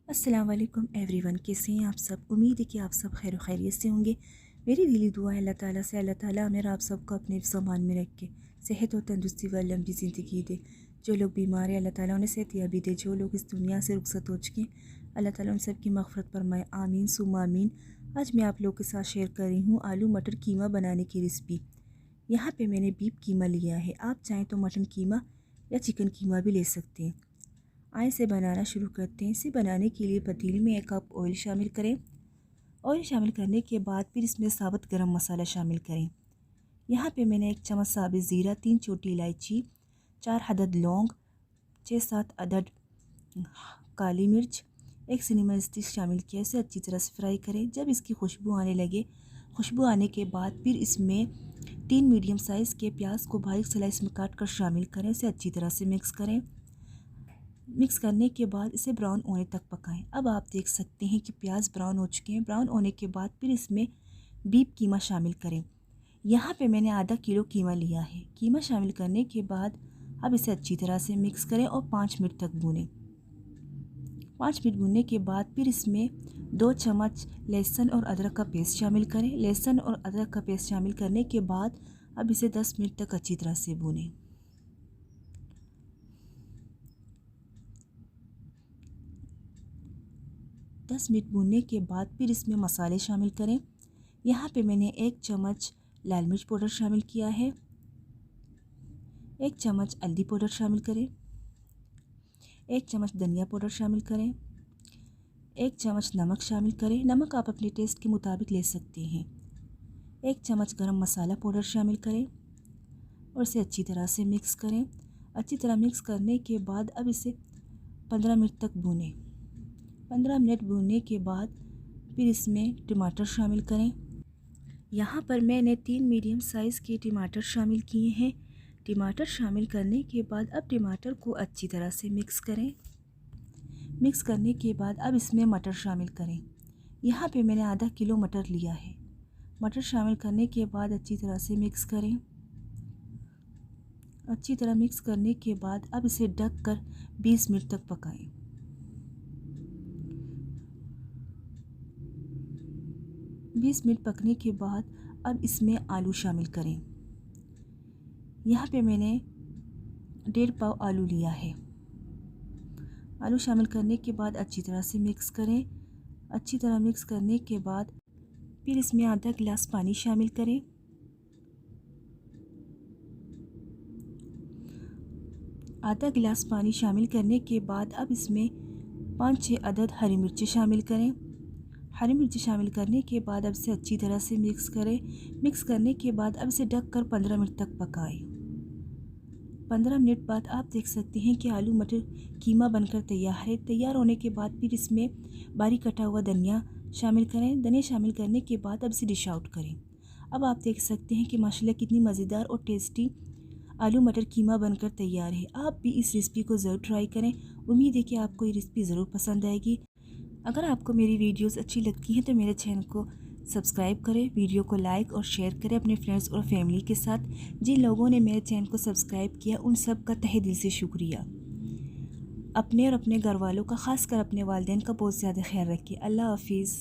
अस्सलाम वालेकुम एवरीवन, कैसे हैं आप सब। उम्मीद है कि आप सब खैर खैरियत से होंगे। मेरी दिली दुआ है अल्लाह ताला से, अल्लाह ताला हमें और आप सबको अपने ज़मान में रख के सेहत और तंदुरुस्ती व लंबी ज़िंदगी दे। जो लोग बीमार हैं अल्लाह ताला उन्हें सेहतियाबी दे। जो लोग इस दुनिया से रुखसत हो चुके हैं अल्लाह ताला उन सब की मग़फ़िरत फरमाए, आमीन सुम्मा आमीन। आज मैं आप लोगों के साथ शेयर कर रही हूँ आलू मटर कीमा बनाने की रेसिपी। यहाँ पे मैंने बीफ कीमा लिया है, आप चाहें तो मटन कीमा या चिकन कीमा भी ले सकते हैं। आइए इसे बनाना शुरू करते हैं। इसे बनाने के लिए पतीले में 1 कप ऑयल शामिल करें। ऑयल शामिल करने के बाद फिर इसमें साबुत गरम मसाला शामिल करें। यहाँ पे मैंने 1 चम्मच साबित ज़ीरा, 3 छोटी इलायची, 4 अदद लौंग, 6-7 अदद काली मिर्च, 1 सिनेमन स्टिक शामिल किया। इसे अच्छी तरह से फ्राई करें। जब इसकी खुशबू आने लगे, खुशबू आने के बाद फिर इसमें 3 मीडियम साइज़ के प्याज को बारीक स्लाइस में काट कर शामिल करें। इसे अच्छी तरह से मिक्स करें। मिक्स करने के बाद इसे ब्राउन होने तक पकाएं। अब आप देख सकते हैं कि प्याज ब्राउन हो चुके हैं। ब्राउन होने के बाद फिर इसमें बीफ कीमा शामिल करें। यहाँ पे मैंने आधा किलो कीमा लिया है। कीमा शामिल करने के बाद अब इसे अच्छी तरह से मिक्स करें और 5 मिनट तक भूनें। 5 मिनट भूनने के बाद फिर इसमें 2 चम्मच लहसुन और अदरक का पेस्ट शामिल करें। लहसुन और अदरक का पेस्ट शामिल करने के बाद अब इसे 10 मिनट तक अच्छी तरह से भूनें। 10 मिनट भूनने के बाद फिर इसमें मसाले शामिल करें। यहाँ पे मैंने 1 चम्मच लाल मिर्च पाउडर शामिल किया है, 1 चम्मच हल्दी पाउडर शामिल करें, 1 चम्मच धनिया पाउडर शामिल करें, 1 चम्मच नमक शामिल करें। नमक आप अपने टेस्ट के मुताबिक ले सकते हैं। 1 चम्मच गरम मसाला पाउडर शामिल करें और इसे अच्छी तरह से मिक्स करें। अच्छी तरह मिक्स करने के बाद अब इसे 15 मिनट तक भूनें। 15 मिनट भूनने के बाद फिर इसमें टमाटर शामिल करें। यहाँ पर मैंने 3 मीडियम साइज़ के टमाटर शामिल किए हैं। टमाटर शामिल करने के बाद अब टमाटर को अच्छी तरह से मिक्स करें। मिक्स करने के बाद अब इसमें मटर शामिल करें। यहाँ पे मैंने आधा किलो मटर लिया है। मटर शामिल करने के बाद अच्छी तरह से मिक्स करें। अच्छी तरह मिक्स करने के बाद अब इसे ढक कर 20 मिनट तक पकाएं। 20 मिनट पकने के बाद अब इसमें आलू शामिल करें। यहाँ पे मैंने 1.5 पाव आलू लिया है। आलू शामिल करने के बाद अच्छी तरह से मिक्स करें। अच्छी तरह मिक्स करने के बाद फिर इसमें आधा गिलास पानी शामिल करें। आधा गिलास पानी शामिल करने के बाद अब इसमें 5-6 अदद हरी मिर्ची शामिल करें। हरी मिर्ची शामिल करने के बाद अब इसे अच्छी तरह से मिक्स करें। मिक्स करने के बाद अब इसे ढककर 15 मिनट तक पकाएं। 15 मिनट बाद आप देख सकते हैं कि आलू मटर कीमा बनकर तैयार है। तैयार होने के बाद फिर इसमें बारीक कटा हुआ धनिया शामिल करें। धनिया शामिल करने के बाद अब इसे डिश आउट करें। अब आप देख सकते हैं कि माशाल्लाह कितनी मज़ेदार और टेस्टी आलू मटर कीमा बनकर तैयार है। आप भी इस रेसिपी को ज़रूर ट्राई करें। उम्मीद है कि आपको ये रेसिपी ज़रूर पसंद आएगी। अगर आपको मेरी वीडियोस अच्छी लगती हैं तो मेरे चैनल को सब्सक्राइब करें, वीडियो को लाइक और शेयर करें अपने फ्रेंड्स और फैमिली के साथ। जिन लोगों ने मेरे चैनल को सब्सक्राइब किया उन सब का तहे दिल से शुक्रिया। अपने और अपने घर वालों का, ख़ासकर अपने वालिदैन का बहुत ज़्यादा ख्याल रखिए। अल्लाह हाफिज़।